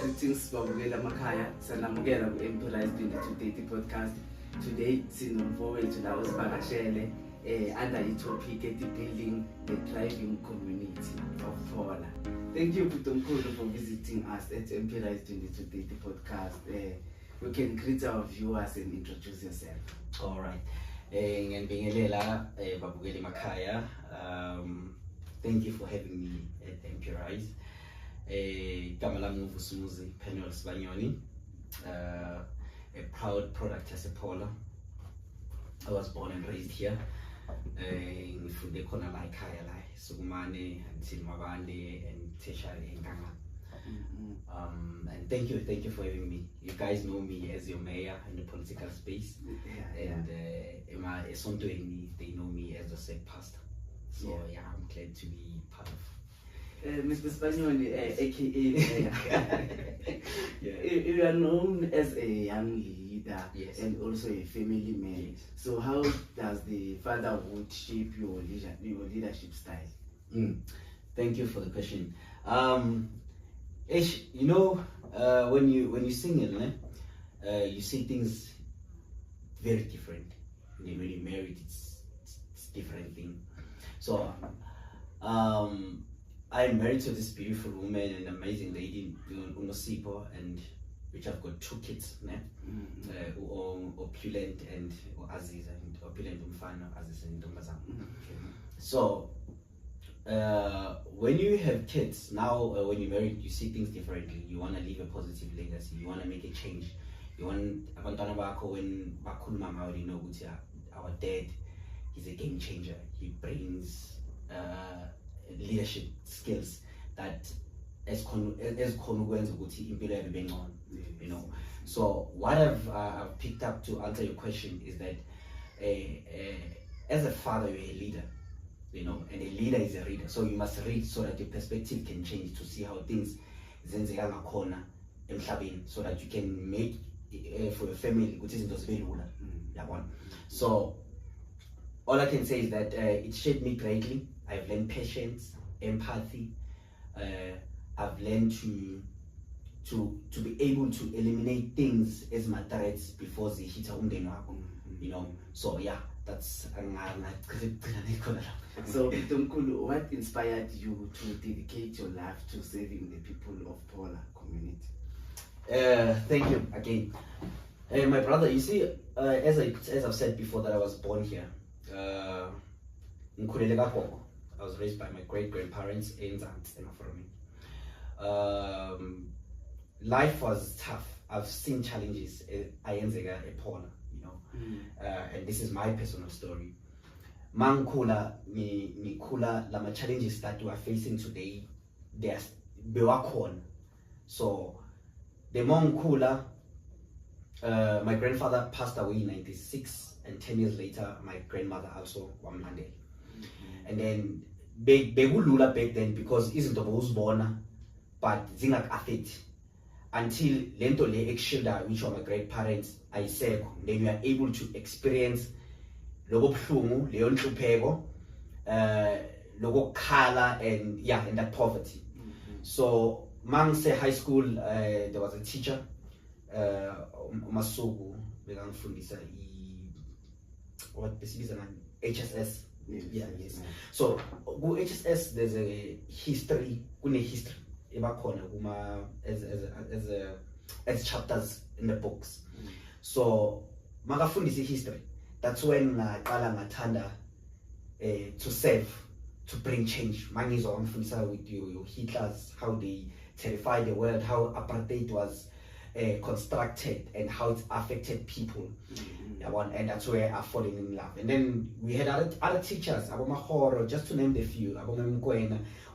Greetings Babukela Makaya, sanamukela ku-Empirize 2230 podcast. Today sinomfowethu la osivakashele under i-topic ethi building the thriving community of Phola. Thank you Putomkhulu for visiting us at Empirize 2230 podcast. You can greet our viewers and introduce yourself. All right. Ngiyanibingelela Babukela Makaya. Thank you for having me at Empirize. Igama lami nguVusumuzi Phenduka Sibanyoni, a proud product yasePhola. I was born and raised here. Ngifunde khona la ekhaya la Sukumane until Mabande and tertiary eNkangala. And thank you for having me. You guys know me as your mayor in the political space, and esontweni they know me as a said pastor. So yeah, I'm glad to be part of. Mr. Sibanyoni, aka you are known as a young leader, yes, and also a family man. Yes. So how does the fatherhood shape your leadership style? Thank you for the question. Ish, you know, when you sing it, you see things very different. When you're married, it's different thing. So I'm married to this beautiful woman and amazing lady, Unosipo, and which I've got 2 kids, opulent and Aziz, and opulent Umfana, Aziz and Dumbazam. So when you have kids now, when you're married, you see things differently. You want to leave a positive legacy. You want to make a change. You want abantwana bakho when bakhuluma ngawe, you know, our dad, he's a game changer. He brings leadership skills that as consequence you know. So what I've picked up to answer your question is that as a father, you're a leader, you know, and a leader is a reader. So you must read so that your perspective can change to see how things zenzeka ngakhona emhlabeni, so that you can make for your family which is so all I can say is that it shaped me greatly. I've learned patience, empathy. I've learned to be able to eliminate things as my threats before they hit you know. So yeah, that's So Putomkhulu, what inspired you to dedicate your life to saving the people of Phola community? Thank you again. My brother, you see, as I've said before, that I was born here. I was raised by my great-grandparents in Zanzibar. Life was tough. I've seen challenges. I enzeka ePhola, you know, and this is my personal story. Mangkula, nikula, lama challenges that we are facing today, they are bewakhona. So the Mangkula, my grandfather passed away in '96, and 10 years later, my grandmother also one Monday. And then begulula back then because isn't was born, but zingak affect until lento le exshielda, which were my great parents, I said, then you are able to experience logo phlungu, leon hlupheko, logo khala, and yeah, and that poverty. So mangse high school, there was a teacher, Masuku, begangfundisa what HSS. Yes. So HSS, there's a history, as chapters in the books. So magafundisa history. That's when ngathanda to serve, to bring change. Mangizo amfundisa with your Hitlers, how they terrified the world, how apartheid was constructed and how it affected people. And that's where I've fallen in love. And then we had other teachers, Abomahoro, just to name a few,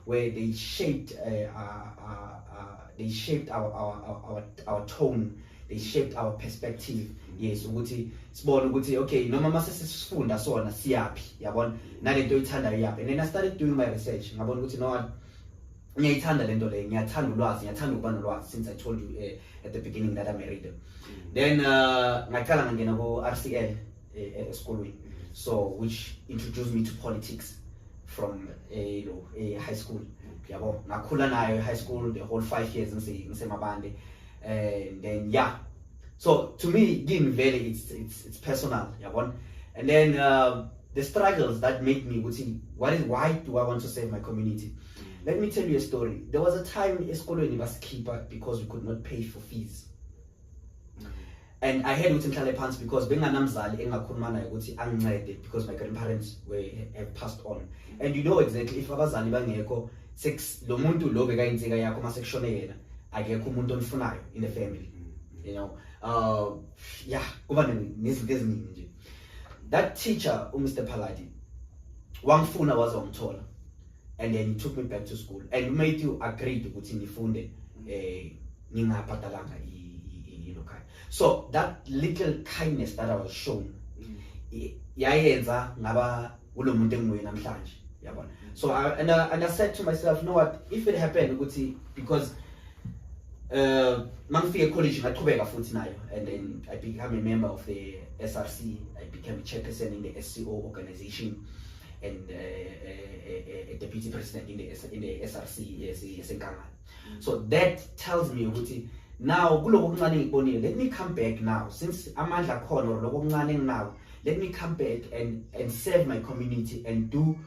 where they shaped our tone, they shaped our perspective. Yes, okay, no mama says funda so na siyapi, yabon, nalento ithanda yapi. And then I started doing my research. Ngabona ukuthi no ngiyayithanda lento le, ngiyathanda ulwazi, ngiyathanda ukuba nolwazi, since I told you at the beginning that I'm married. Then ngaqala ngena ku RCL esikolweni, so which introduced me to politics from a high school. Yabo, nakhula nayo high school the whole 5 years ngisemabande, and then yeah. So to me, Gin Valley, it's personal, yabo. And then the struggles that make me why do I want to save my community? Let me tell you a story. There was a time esikolweni basikhipha because we could not pay for fees. And I had ukuthi ngihlale phansi because benganamzali engakhuluma naye ukuthi angincede because my grandparents have passed on. And you know exactly if abazali bangekho lo muntu lo bekayinsika yakho mase kushone yena akekho umuntu omfunayo in the family. You know, yeah, kuba nezinto eziningi nje. That teacher, Mr. Paladi, wangifuna wazongithola, and then he took me back to school and made you agree to ukuthi ngifunde ngingabhadalanga ilokhaya. So that little kindness that I was shown yayenza ngaba kulo muntu engibuye namhlanje, yabona. So I said to myself, you know what, if it happened ukuthi because mangifike college ngaqhubeka futhi nayo, and then I became a member of the SRC. I became a chairperson in the SCO organization and a deputy president in the SRC. So that tells me ukuthi now let me come back now, since amandla khona or lokho okuncane now, let me come back and serve my community and do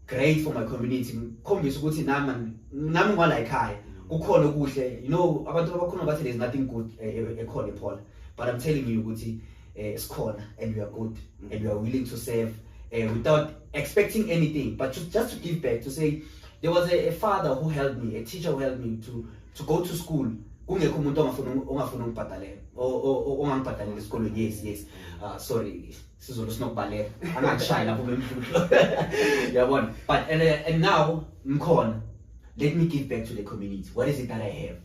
great for my community. Khombisa ukuthi nami ngwala ekhaya kukhona okuhle. You know, abantu abakhona bathi there's nothing good ekhona ePaula, but I'm telling you ukuthi it's corner and we are good and we are willing to serve without expecting anything, but just to give back, to say there was a father who helped me, a teacher who helped me to go to school. Kungekho umuntu ongafuna ungibhadalele ongangibhadalele esikolweni. Yes, sorry, sizolo sinokubhalela angangishaya lapho bemfundlo. Yabona, but and now ngikhona. Let me give back to the community. What is it that I have?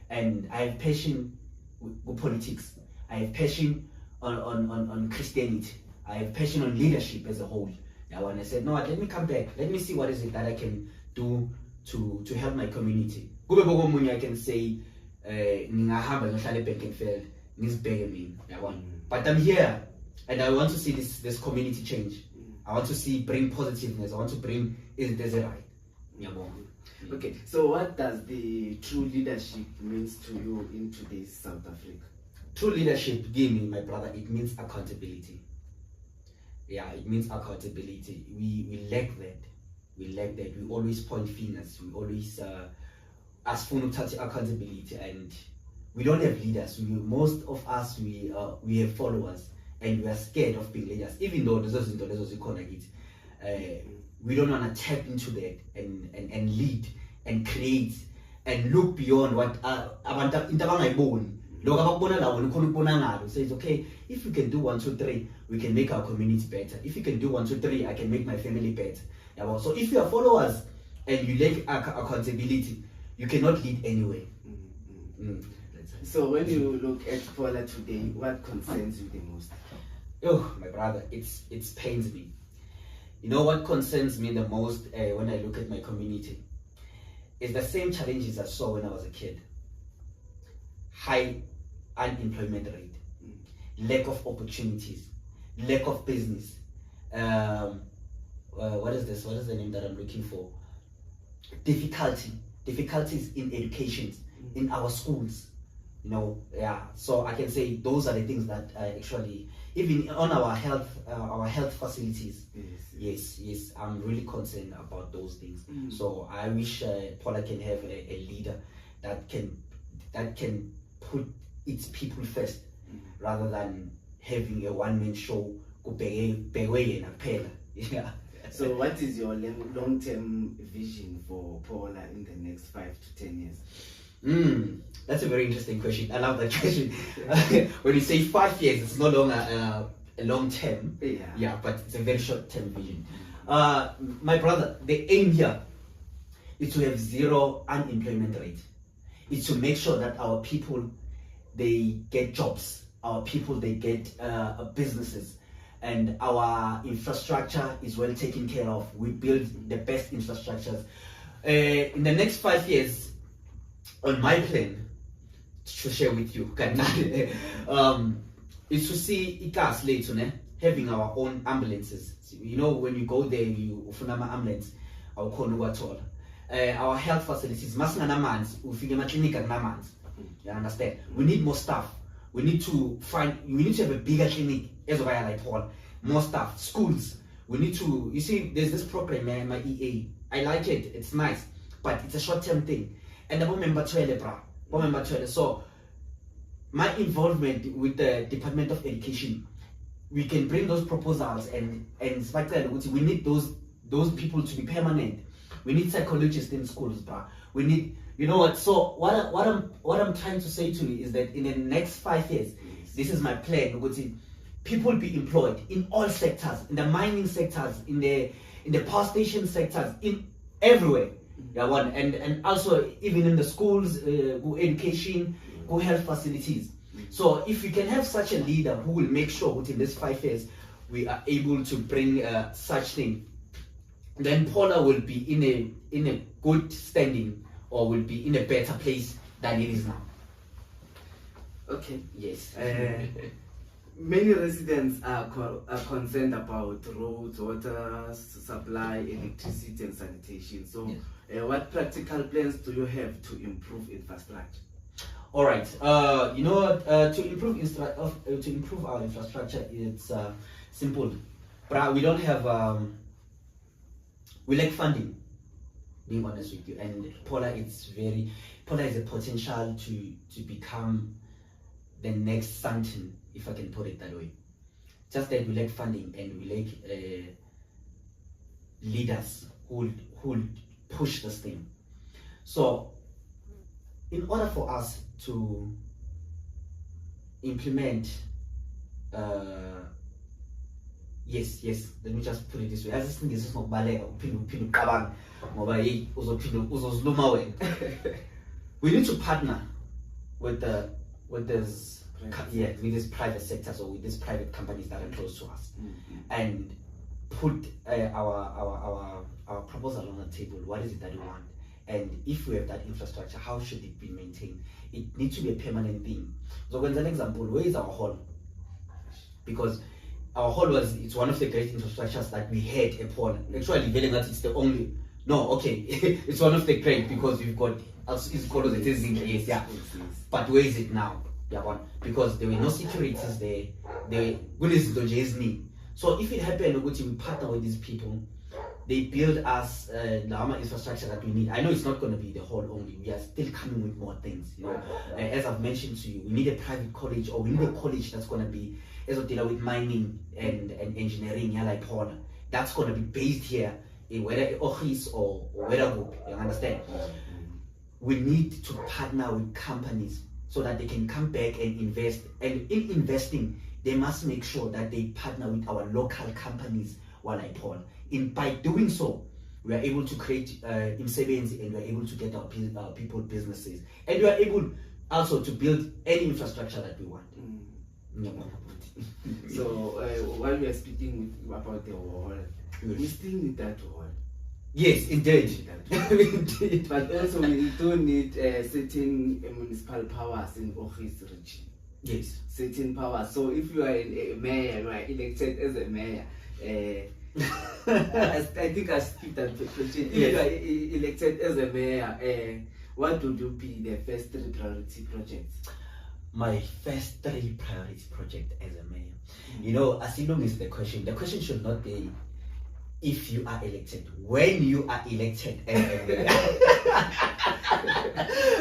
And I have passion with politics. I have passion on Christianity. I have passion on leadership as a whole. Now, when I said, no, let me come back. Let me see what is it that I can do to help my community. I can say, but I'm here and I want to see this community change. I want to bring positiveness. I want to bring there's a right. Okay, so what does the true leadership means to you in today's South Africa? True leadership, give me, my brother, it means accountability. Yeah, it means accountability. We lack that. We always point fingers. We always ask for accountability, and we don't have leaders. Most of us we have followers, and we are scared of being leaders. Even though we don't want to tap into that and lead and create and look beyond what abantu says, okay, if we can do 1, 2, 3, we can make our community better. If you can do 1, 2, 3, I can make my family better. So if you are followers and you lack accountability, you cannot lead anyway. So when you look at Paula today, what concerns you the most? Oh, my brother, it pains me. You know what concerns me the most when I look at my community is the same challenges I saw when I was a kid. High unemployment rate, lack of opportunities, lack of business. What is this? What is the name that I'm looking for? Difficulties in education, in our schools. You know, yeah. So I can say those are the things that actually, even on our health facilities. Yes, I'm really concerned about those things. So I wish Paula can have a leader that can put its people first, rather than having a one-man show. Yeah. So what is your long-term vision for Paula in the next 5 to 10 years? That's a very interesting question. I love that question. When you say 5 years, it's no longer a long term. Yeah, but it's a very short term vision. My brother, the aim here is to have zero unemployment rate. It's to make sure that our people, they get jobs. Our people, they get businesses. And our infrastructure is well taken care of. We build the best infrastructures. In the next 5 years, on my plan to share with you, is to see ICAS later, having our own ambulances. So, you know, when you go there, you offer an ambulance. awukhona ukwathola. Our health facilities masinganamanzi ufike emaklinika kunamanzi. You understand? We need more staff. We need to have a bigger clinic ezobaya like Paul. More staff. Schools. We need to, you see, there's this program, my EA. I like it. It's nice, but it's a short-term thing. And so my involvement with the Department of Education, we can bring those proposals and we need those people to be permanent. We need psychologists in schools, bro. We need, you know what? So what I'm trying to say to you is that in the next 5 years, this is my plan. People be employed in all sectors, in the mining sectors, in the power station sectors, in everywhere. And also even in the schools, go education, go health facilities. So if we can have such a leader who will make sure within this 5 years we are able to bring such thing, then Paula will be in a good standing, or will be in a better place than it is now. Okay. Yes. Many residents are concerned about roads, water supply, electricity, and sanitation. So, what practical plans do you have to improve infrastructure? All right. You know what? To improve our infrastructure, it's simple. But we don't have. We lack funding. Being honest with you, and Paula is a potential to become the next Sandton, if I can put it that way. Just that we lack funding, and we lack leaders who push this thing. So, in order for us to implement, yes, let me just put it this way. As this thing is not ballet, we need to partner with these private sectors, or with these private companies that are close to us, and put our proposal on the table. What is it that we want? And if we have that infrastructure, how should it be maintained? It needs to be a permanent thing. So, as an example, where is our hall? Because our hall it's one of the great infrastructures that we had at Paul. Actually, it's the only. No, okay, it's one of the great, because we've got it's called it is in case, yeah. But where is it now? Yeah, because there were no securities there. So if it happened, we partner with these people. They build us the infrastructure that we need. I know it's not going to be the whole only. We are still coming with more things. You know, as I've mentioned to you, we need a private college, or we need a college that's going to be deal with mining and engineering. Yeah, like Paula. That's going to be based here in whether office or whether group. You understand? We need to partner with companies so that they can come back and invest. And in investing, they must make sure that they partner with our local companies. By doing so, we are able to create savings, and we are able to get our people businesses, and we are able also to build any infrastructure that we want. So while we are speaking about the wall, we still need that wall. Yes, indeed. Indeed. But also we do need certain municipal powers in office region. Yes. Certain powers. So if you are a mayor, you are elected as a mayor, I think I speak that question. If you are elected as a mayor, what would you be the first 3 priority projects? My first 3 priority project as a mayor. You know, as long as the question should not be if you are elected, when you are elected as a mayor.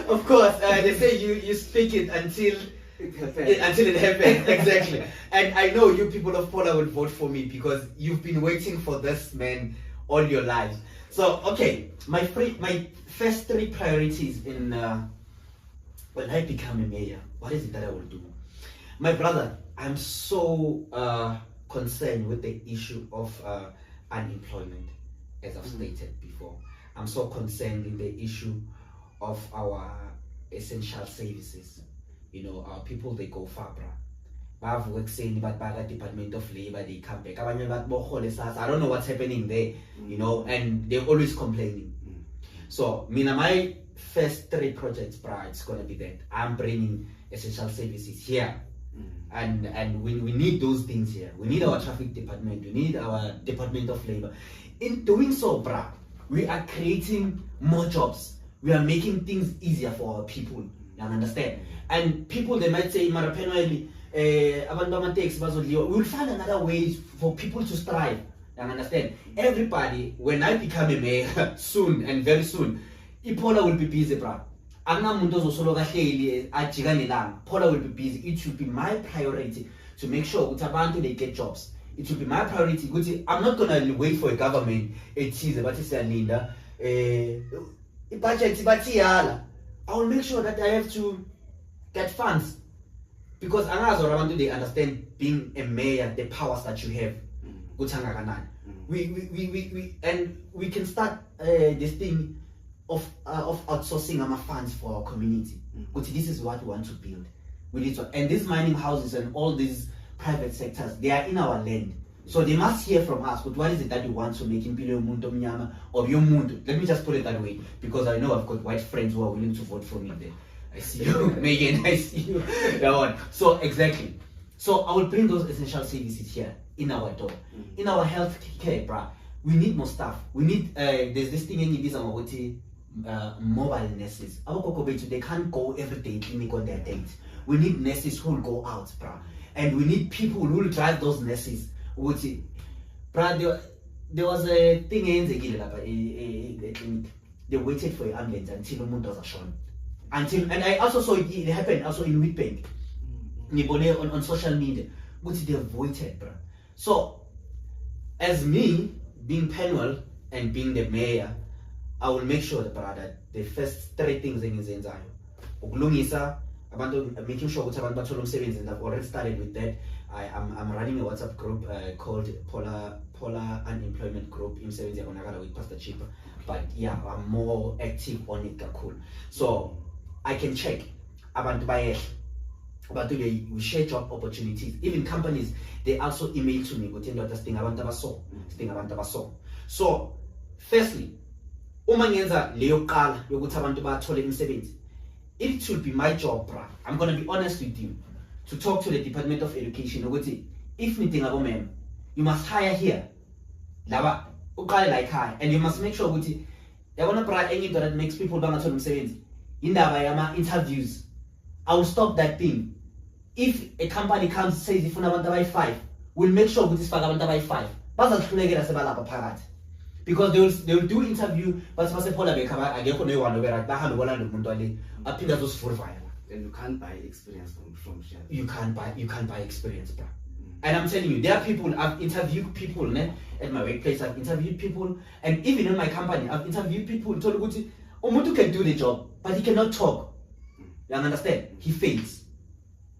Of course, they say you speak it until it happens. Exactly. And I know you people of Paula will vote for me, because you've been waiting for this man all your lives. So, okay, my first 3 priorities in when I become a mayor, what is it that I will do? My brother, I'm so concerned with the issue of unemployment, as I've stated before. I'm so concerned in the issue of our essential services. You know, our people, they go far, but Department of Labor, they come back. I don't know what's happening there, you know, and they're always complaining. So, my first 3 projects, it's gonna be that I'm bringing essential services here, and we need those things here. We need our traffic department. We need our Department of Labor. In doing so, we are creating more jobs. We are making things easier for our people. You understand? And people, they might say, we will find another way for people to strive. You understand? Everybody, when I become a mayor soon and very soon, Paula will be busy, bro. Paula will be busy. It should be my priority to make sure that they get jobs. It should be my priority. I'm not gonna wait for a government. It is about Linda. I will make sure that I have to get funds, because they understand being a mayor, the powers that you have. We can start this thing of outsourcing our funds for our community. But this is what we want to build. We need to, and these mining houses and all these private sectors, they are in our land. So they must hear from us. But what is it that you want to make in Pilo Mundo Mnyama or your Mundo? Let me just put it that way, because I know I've got white friends who are willing to vote for me there. I see you, Megan, I see you. That one. So exactly. So I will bring those essential services here in our door. In our health care, bruh, we need more stuff. We need there's this thing in mobile nurses. They can't go every day clinic on their date. We need nurses who will go out, bruh. And we need people who will drive those nurses. Bruh, there was a thing in the clinic. They waited for an ambulance until the moon was shown. And I also saw it happen also in Witbank. On social media. But they avoided, bruh. So, as me, being Penwell and being the mayor, I will make sure that the first 3 things in Zenzayo. Making sure that I've already started with that. I'm running a WhatsApp group called Polar Unemployment Group in with Pastor Chipa. But yeah, I'm more active on it. Cool. So I can check about we share job opportunities. Even companies, they also email to me. So firstly, it should be my job, bruh. I'm gonna be honest with you, to talk to the Department of Education. If anything about ma'am, you must hire here. And you must make sure that makes people in interviews. I will stop that thing. If a company comes and says if you want to buy 5, we'll make sure this is buy 5. Because they will do interview, but and you can't buy experience from Shell. You can't buy experience, bro. And I'm telling you, there are people, I've interviewed people at my workplace, I've interviewed people, and even in my company, I've interviewed people who told me, Omuntu can do the job, but he cannot talk. You understand? He fails.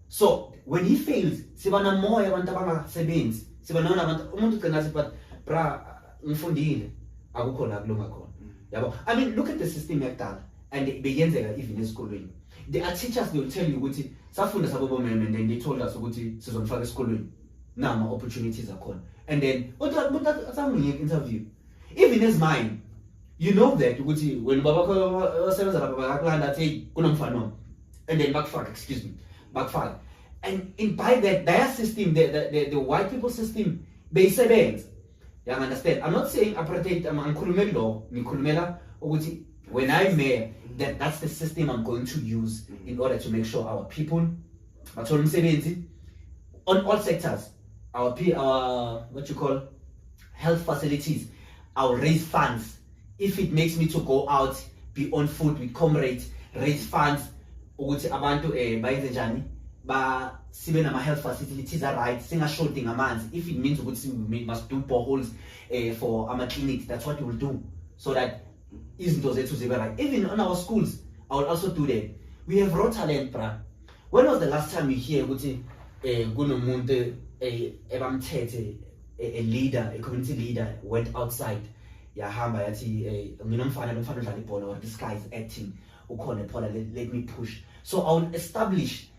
So when he fails, sibana more abantu sebenzi. Sibana umuntu can say, but bra, ngifundile, akukhona kulunga khona. Yabo. I mean, look at the system yakudala, and beyenzeka even esikolweni. There are teachers, they will tell you ukuthi safunda sabo mem, and then they told us ukuthi sizomfaka esikolweni. Now my opportunities are gone. And then what interview. Even as mine, you know that when Baba say and then backfire. And in by that their system, the white people system, they say you understand? I'm not saying apartheid, when I'm mayor, that's the system I'm going to use in order to make sure our people on all sectors, our what you call health facilities, I'll raise funds. If it makes me to go out, be on foot with comrades, raise funds, sibe nama health facilities are right, singa shorting amanzi. If it means we must do boreholes for our clinics, that's what we will do, so that izinto zethu zibe right. Even on our schools, I will also do that. We have raw talent, bra. When was the last time you hear kunomuntu ebamthethe a leader, a community leader went outside yahamba yathi nginomfana udlala ibhola, or this guy is acting, ukhona Paula, let me push. So I will establish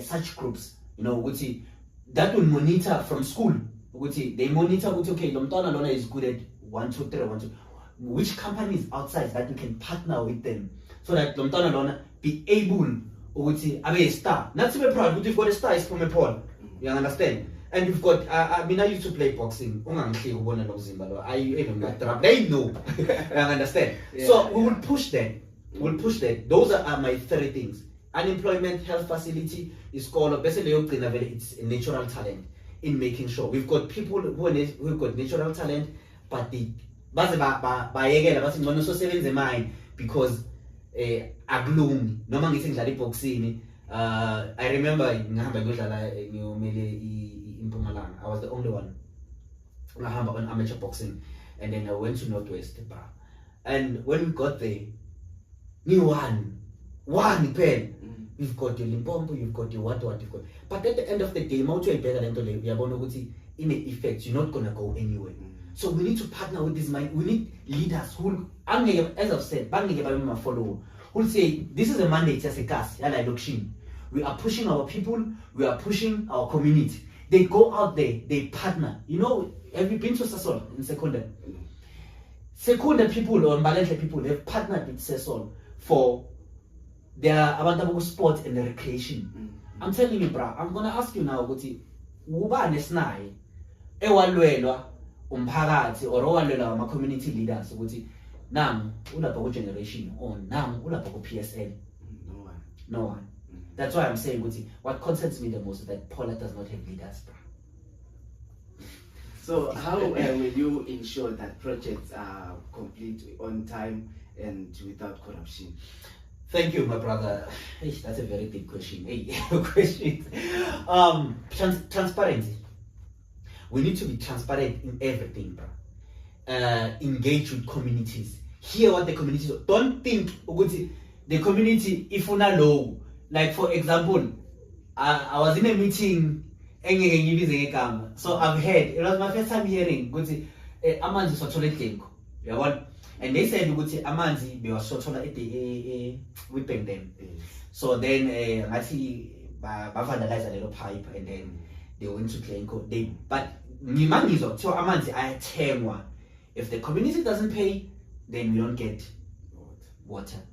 such groups, that will monitor from school. They monitor, okay, Lomtana Lona is good at 1, 2, 3, 1, 2. Which companies outside that we can partner with them, so that Lomtana Lona be able to be a star. Not to be proud, but you've got a star is from a Paul. You understand? And you've got, I mean, I used to play boxing. I they know. I understand. Yeah, So we will push that. We'll push that. Those are my 3 things. Unemployment, health facility is called, basically, it's a natural talent in making sure. We've got people who've got natural talent, but they, because agloom, no man is in boxing. I remember in Mpumalanga, I was the only one on amateur boxing, and then I went to Northwest Bar. And when we got there, new one pen. You've got your Limpopo, you've got your what you've got. But at the end of the day, in the effect, you're not gonna go anywhere. So we need to partner with this mind. We need leaders who, as I've said, who'll say, this is a mandate as a cast, we are pushing our people, we are pushing our community. They go out there, they partner. You know, have you been to Sasol in Secunda? Secunda people or Mbalente people, they've partnered with Sasol for their about sport and recreation. I'm telling you, bro, I'm gonna ask you now, Guti, ubane snai, ewalwelwa, umphakathi, or owalwelwa my community leaders, Guti, nam, ulapha generation, or nam, ulapha PSL. No one. That's why I'm saying, Guti, what concerns me the most is that Paula does not have leaders, bro. So how will you ensure that projects are complete on time and without corruption? Thank you, my brother. That's a very big question. Transparency. We need to be transparent in everything, bro. Engage with communities. Hear what the communities do. Don't think the community if una low. Like for example, I was in a meeting. So I've heard, it was my first time hearing Amanzi Sotolet. And they said Amanzi be was Sotola whipping them. So then I see vandalized a little pipe and then they went to Glencoe. But Mimangizo to Amanzi I tell one. If the community doesn't pay, then we don't get water.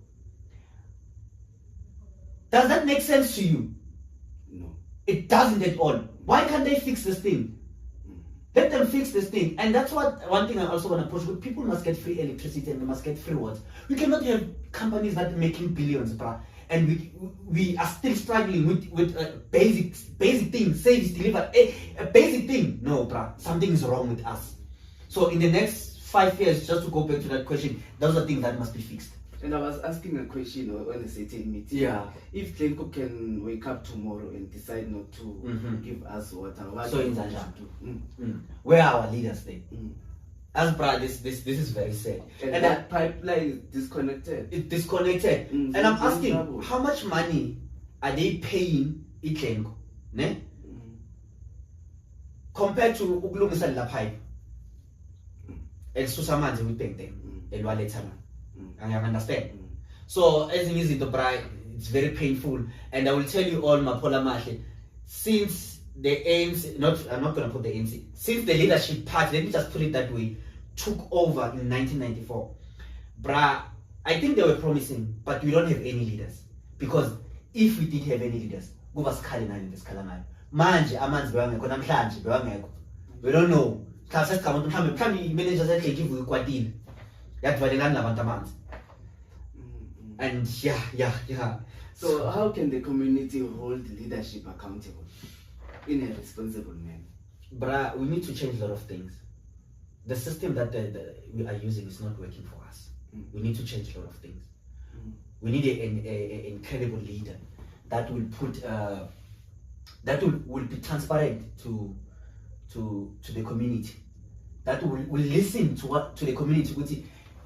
Does that make sense to you? No. It doesn't at all. Why can't they fix this thing? Let them fix this thing. And that's what one thing I also want to push with. People must get free electricity and they must get free water. We cannot have companies that are making billions, bruh. And we are still struggling with basic things. Service delivered, a basic thing. No, bruh. Something is wrong with us. So in the next 5 years, just to go back to that question, those are things that must be fixed. And I was asking a question on a certain meeting. Yeah. If Glencoe can wake up tomorrow and decide not to give us water, what so in do? Where are our leaders then? As brother, this is very sad. And that pipeline is disconnected. It's disconnected. And I'm asking, how much money are they paying Glencoe? Ne? Compared to ukulungisa la pipe. And Susamanzi we take them. I understand. So as in easy to buy, it's very painful. And I will tell you all, Mapola Mahle, since the ANC, I'm not gonna put the ANC, since the leadership party, let me just put it that way, took over in 1994, I think they were promising, but we don't have any leaders. Because if we did have any leaders, we don't know. And yeah. So how can the community hold leadership accountable in a responsible manner? We need to change a lot of things. The system that we are using is not working for us. We need to change a lot of things. We need an incredible leader that will put that will be transparent to the community. That will listen to the community.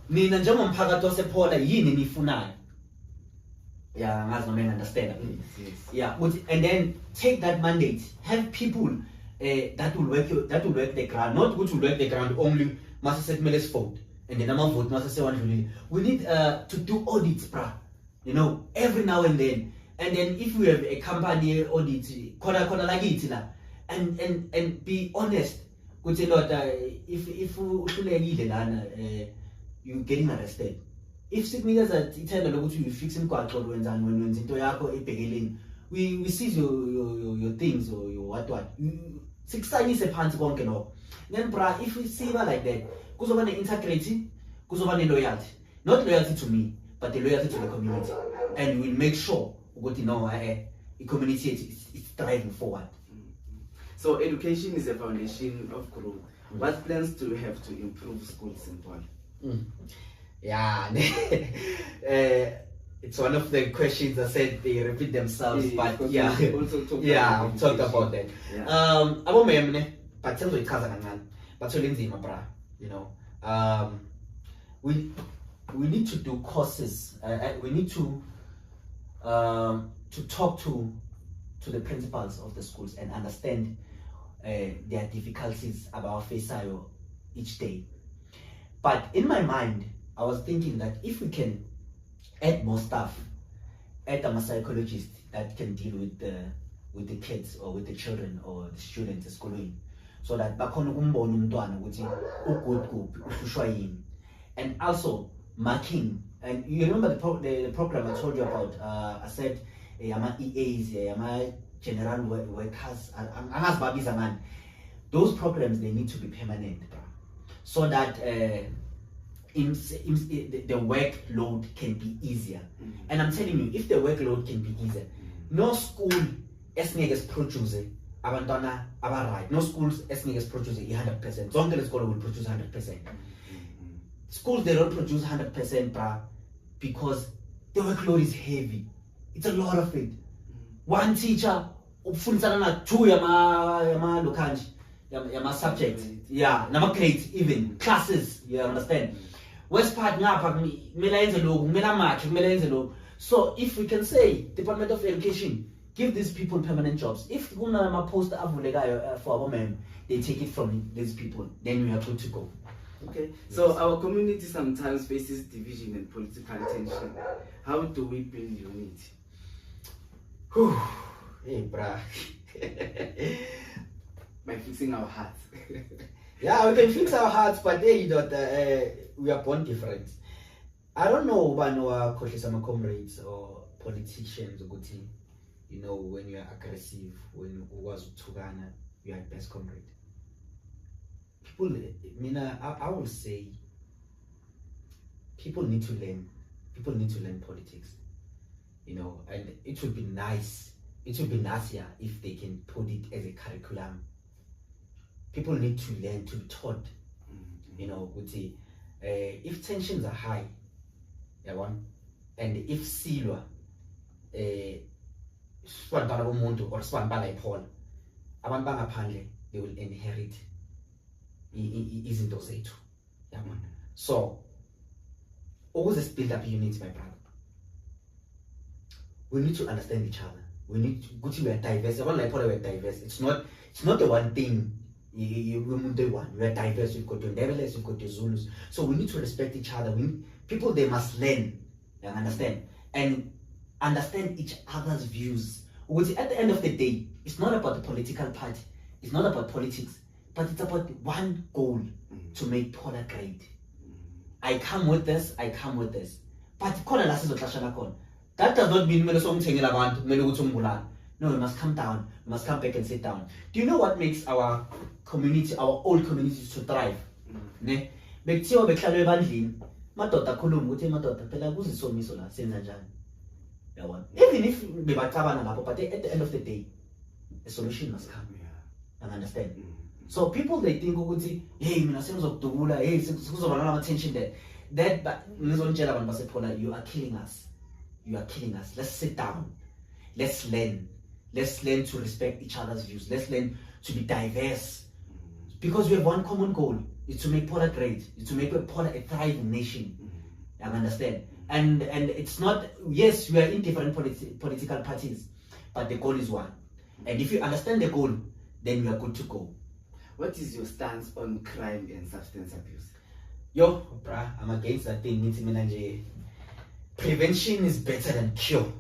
Mina njengomphakathi wasePhola yini nifunayo? Yeah, ngazi noma understand. Yeah, and then take that mandate, have people that will work the ground, not good to work the ground only must set let's vote and then I'm vote must say one. We need to do audits, bruh. You know, every now and then. And then if we have a company audit, like it now, and be honest. If you're getting arrested. If sickness that it's tell you fixing when we seize your things or your what. sikusayise phansi konke lokho. Then bra, if we see like that, kuzoba ne-integrity, kuzoba ne-loyalty. Not loyalty to me, but the loyalty to the community. And we'll make sure the community is driving forward. So education is a foundation of growth. What plans do you have to improve schools in Paul? Yeah, it's one of the questions I said they repeat themselves, but yeah, I've talked about that. You know, we need to do courses. We need to talk to the principals of the schools and understand their difficulties about FACEIO each day. But in my mind, I was thinking that if we can add more staff, add a psychologist that can deal with the kids or with the children or the students at school, so that and also marking. And you remember the program I told you about? I said, EAs, general workers, those programs, they need to be permanent, so that the workload can be easier. And I'm telling you, if the workload can be easier, no school is producing abantwana abaright. No schools is producing 100%. Zonke school will produce 100%. Schools, they don't produce 100%, because the workload is heavy. It's a lot of it. One teacher ufundisana na 2 yama lokanji yama subject, yeah, nama grades, even classes, you understand. West part ngapha kumele yenze lokhu, kumele amakhe, kumele yenze lokhu. So if we can say Department of Education, give these people permanent jobs. If kunama post avulekayo for our men, they take it from these people, then we are good to go. Okay, so our community sometimes faces division and political tension. How do we build unity? Hey, brah. By fixing our hearts. Yeah, we can fix our hearts, but we are born different. I don't know about some comrades or politicians, you know, when you are aggressive, when you was Tugana, you are best comrade. People, I will say, people need to learn. People need to learn politics, you know, and it would be nice. It would be nicer if they can put it as a curriculum. People need to learn, to be taught, you know, if tensions are high, and if silwa, they will inherit izinto zethu. So always build up unity, my brother. We need to understand each other. We need to we are diverse. We are diverse. It's not the one thing. We are diverse. We've got your Neverlands, we've got your Zulus. So we need to respect each other. People, they must learn and understand each other's views. At the end of the day, it's not about the political party. It's not about politics, but it's about one goal, to make Paula great. I come with this. But that does not mean no, we must come down. We must come back and sit down. Do you know what makes our community, our old communities, to thrive? Even if but at the end of the day, a solution must come. And understand. So people, they think, hey, attention there. But you are killing us. You are killing us. Let's sit down. Let's learn. Let's learn to respect each other's views. Let's learn to be diverse. Because we have one common goal. It's to make Paula great. It's to make Paula a thriving nation. I understand. And it's not, yes, we are in different political parties, but the goal is one. And if you understand the goal, then you are good to go. What is your stance on crime and substance abuse? Yo, bruh, I'm against that thing. Prevention is better than cure.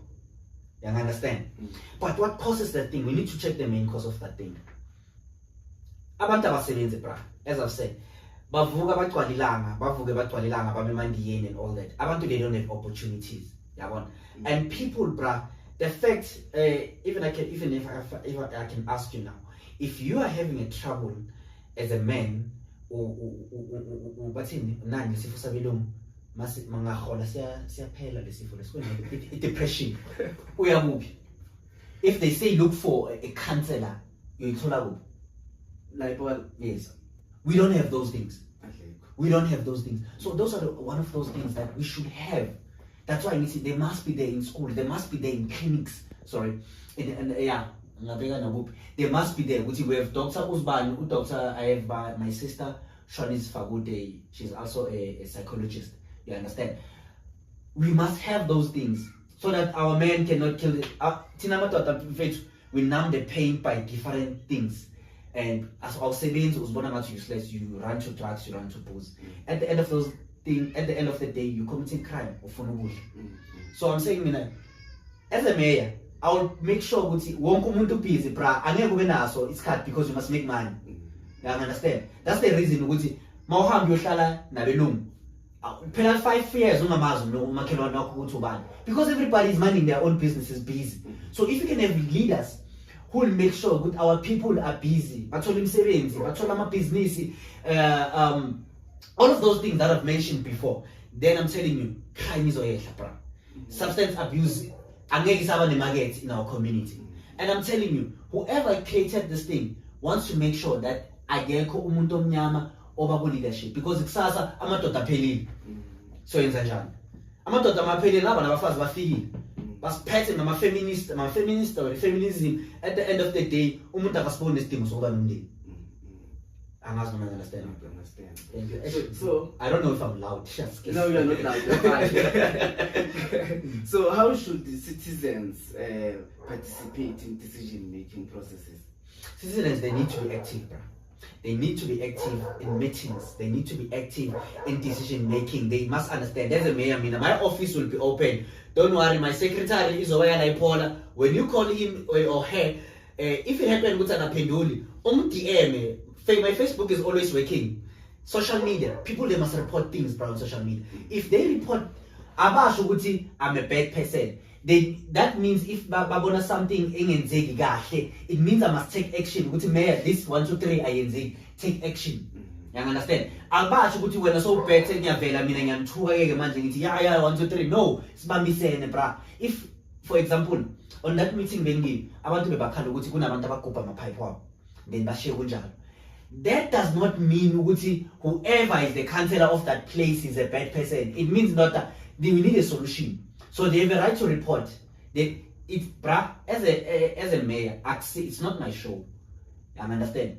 You understand? But what causes that thing? We need to check the main cause of that thing. Abantu abasebenzi, bruh, as I've said, bavuka bagcwalilanga bamemandiyeni and all that. Abantu, they don't have opportunities. And people, bruh, the fact, even if I can ask you now, if you are having a trouble as a man, bathini nani lesifo sabelungu mangahola siyaphela lesifo depression uyakuphi. If they say look for a counselor, uyithola kuphi? Like what? Yes, we don't have those things. Okay. We don't have those things. So those are one of those things that we should have. That's why we see they must be there in school. They must be there in clinics. Sorry, and yeah, they must be there. We have Dr. Usban, Doctor. I have my sister Shanice Fagude. She's also a psychologist. You understand? We must have those things so that our men cannot kill it. We numb the pain by different things. And as our siblings was born out useless, you run to drugs, you run to booze. At the end of those things, at the end of the day, you're committing crime or phone. So I'm saying, as a mayor, I will make sure that won't come to busy, so it's cut because you must make money. You understand? That's the reason ukuthi mawuhambi uyohlala nabelungu. Phela 5 years ungamazi umakhelwane wakho ukuthi ubani. Because everybody is minding their own business, is busy. So if you can have leaders who will make sure that our people are busy, bathola imisebenzi, bathola amabhizinisi, all of those things that I've mentioned before, then I'm telling you, crime is oyehla, bro. Substance abuse angeke isaba nemarket in our community. And I'm telling you, whoever created this thing wants to make sure that agekho umuntu omnyama oba leadership, because kusasa amadoda aphelile. So yenza njani? Amadoda amaphelile laba nabafazi bafikile. Basiphethe nama-feminist or feminism. At the end of the day, umuntu akasiboni nesidingo sokuba nomndeni. Angazi noma understand. Thank you. So I don't know if I'm loud. No, you're not loud. You're fine. So how should the citizens participate in decision-making processes? Citizens, they need to be active, bro. They need to be active in meetings. They need to be active in decision making. They must understand. As a mayor, my office will be open. Don't worry, my secretary is away and Paula. When you call him or her, if it happened with an appenduli, DM, my Facebook is always working. Social media, people, they must report things, bro, on social media. If they report, I'm a bad person, that means if babona something it means I must take action. Mayor, this 1, 2, 3 INZ, take action. You understand? When I saw better, yeah, 1, 2, 3. No, it's Bambi saying, bra. If, for example, on that meeting, I want to be back and then that does not mean whoever is the councillor of that place is a bad person. It means not that we need a solution. So they have a right to report. As a mayor, it's not my show. I understand.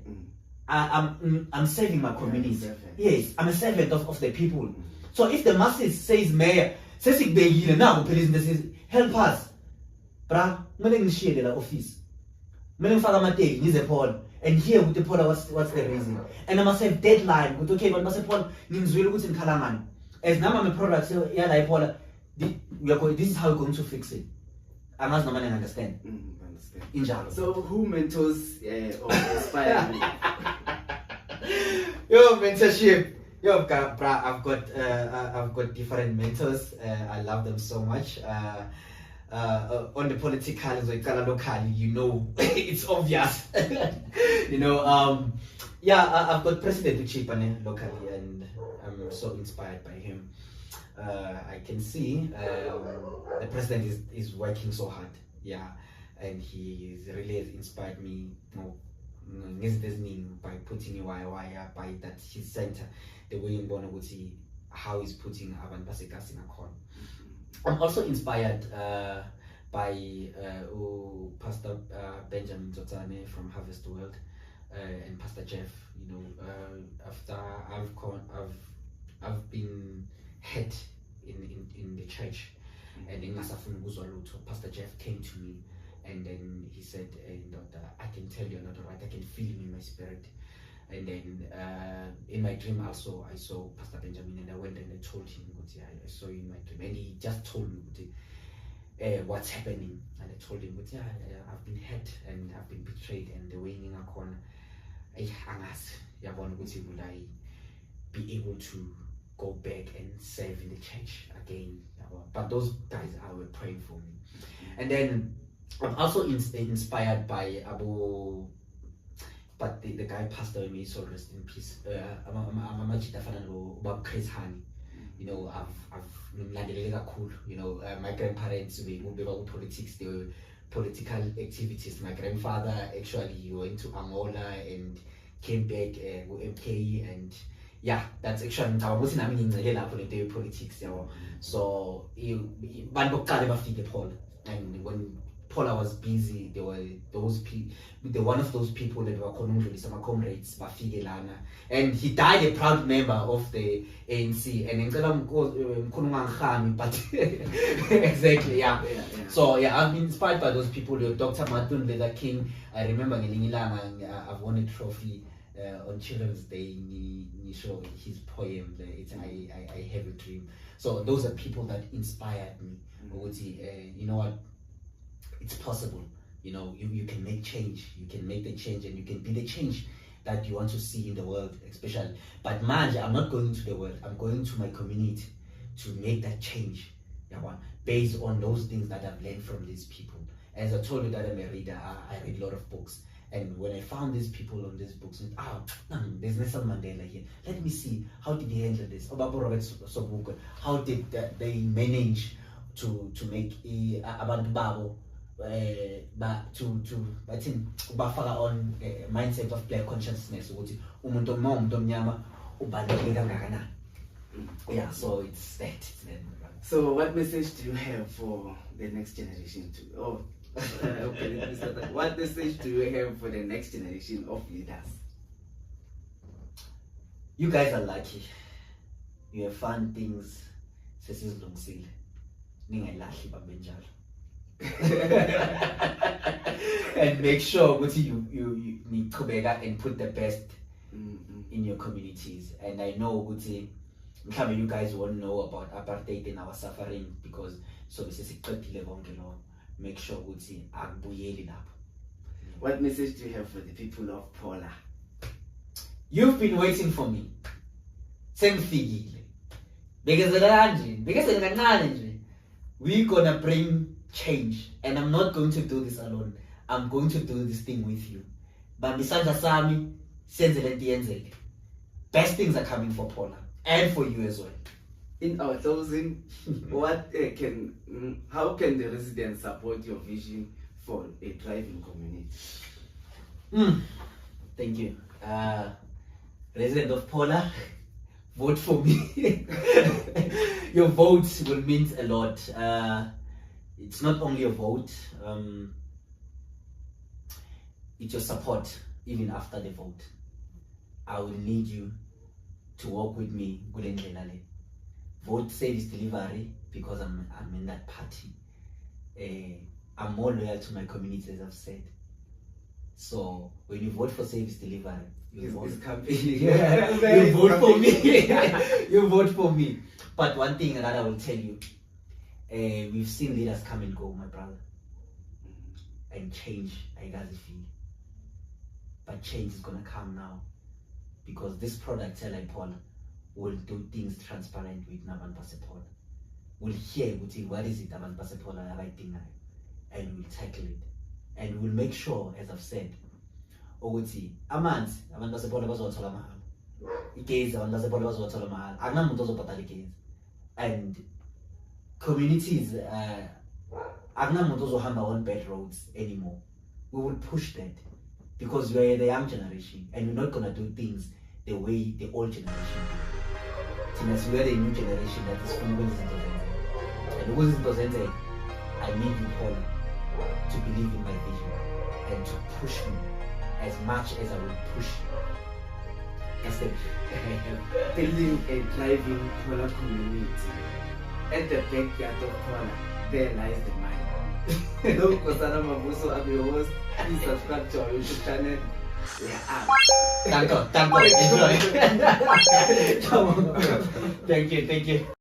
I'm serving my community. Yes, I'm a servant of the people. So if the masses says mayor, says it now, help us. Share the office. And here with the poll, what's the reason? And I must have deadline. Okay, but must have poll means really good in Kalaman. As now I'm a product, so yeah, this is how we're going to fix it. I must not understand. Understand. So who mentors or inspire you? Yo, mentorship. Yo, I've got different mentors. I love them so much. On the political, it's obvious. I've got President Uchipane locally, and I'm so inspired by him. I can see the president is working so hard, and he really has inspired me by putting wire by that his center, the way in Bonaguti, how he's putting Avan Basikas in a corner. I'm also inspired by Pastor Benjamin Zotane from Harvest World and Pastor Jeff. After I've been head in the church, and in Masafun Buzwaluto, Pastor Jeff came to me, and then he said, I can tell you're not alright. I can feel him in my spirit. And then in my dream also, I saw Pastor Benjamin, and I went and I told him, I saw you in my dream. And he just told me what's happening. And I told him, I've been hurt and I've been betrayed, and the way in a corner, will I be able to go back and serve in the church again? But those guys were praying for me. And then I'm also inspired by but the guy passed away, may his soul rest in peace. I'm Chris Hani. You know, you know, my grandparents were politics, they were political activities. My grandfather actually went to Angola and came back with MK, and yeah, that's actually in politics. So and when Paula was busy, there were those people, one of those people that were some comrades, and he died a proud member of the ANC. And but exactly, yeah. So yeah, I've been inspired by those people. Dr. Martin Luther King. I remember I've won a trophy on Children's Day. He showed his poem. It's I Have a Dream. So those are people that inspired me. You know what? It's possible. You know, you can make change. You can make the change, and you can be the change that you want to see in the world, especially. But man, I'm not going to the world. I'm going to my community to make that change. Based on those things that I've learned from these people. As I told you that I'm a reader, I read a lot of books. And when I found these people on these books, there's Nelson Mandela here. Let me see, how did he handle this? Obabo Robert Sobukwe, how did they manage to make abantu babo I think bafaka on mindset of black consciousness ukuthi umuntu omnyama ubaluleke kangakanani. Yeah, so it's that. So what message do you have for the next generation okay, let me start that. What message do you have for the next generation of leaders? You guys are lucky. You have found things sesizilungisile. Ningayilahli babenjalo. And make sure that you need to and put the best in your communities. And I know you guys won't know about apartheid and our suffering, because so this is a make sure what message do you have for the people of Paula? You've been waiting for me. We're gonna bring change, and I'm not going to do this alone. I'm going to do this thing with you. But best things are coming for Paula and for you as well. In our closing, how can the residents support your vision for a thriving community? Thank you. Resident of Paula, vote for me. Your vote will mean a lot. It's not only a vote, it's your support even after the vote. I will need you to work with me. Vote service delivery, because I'm in that party. I'm more loyal to my community, as I've said. So when you vote for service delivery, you vote for me. You vote for me. But one thing that I will tell you, we've seen leaders come and go, my brother, and change. But change is gonna come now, because this product, Paula, will do things transparent with Naban Pasepola. We'll hear what is it Naban Pasepola writing, and we'll tackle it. And we'll make sure, as I've said, Amanzi, Naban Pasepola bazothola mahalo. Igezi abantu basepola bazothola mahalo. Akunamuntu ozobhadala igezi. And communities akunamuntu ozohamba on bad roads anymore. We will push that, because we are the young generation, and we're not gonna do things the way the old generation did. We are the new generation that is from and I need you, Paula, to believe in my vision and to push me as much as I will push you. That's the building a thriving Paula community. At the backyard of Paula, there lies the mind. Hello, Kosana Mabuso, I'm your host. Please subscribe to our YouTube channel. Thank you.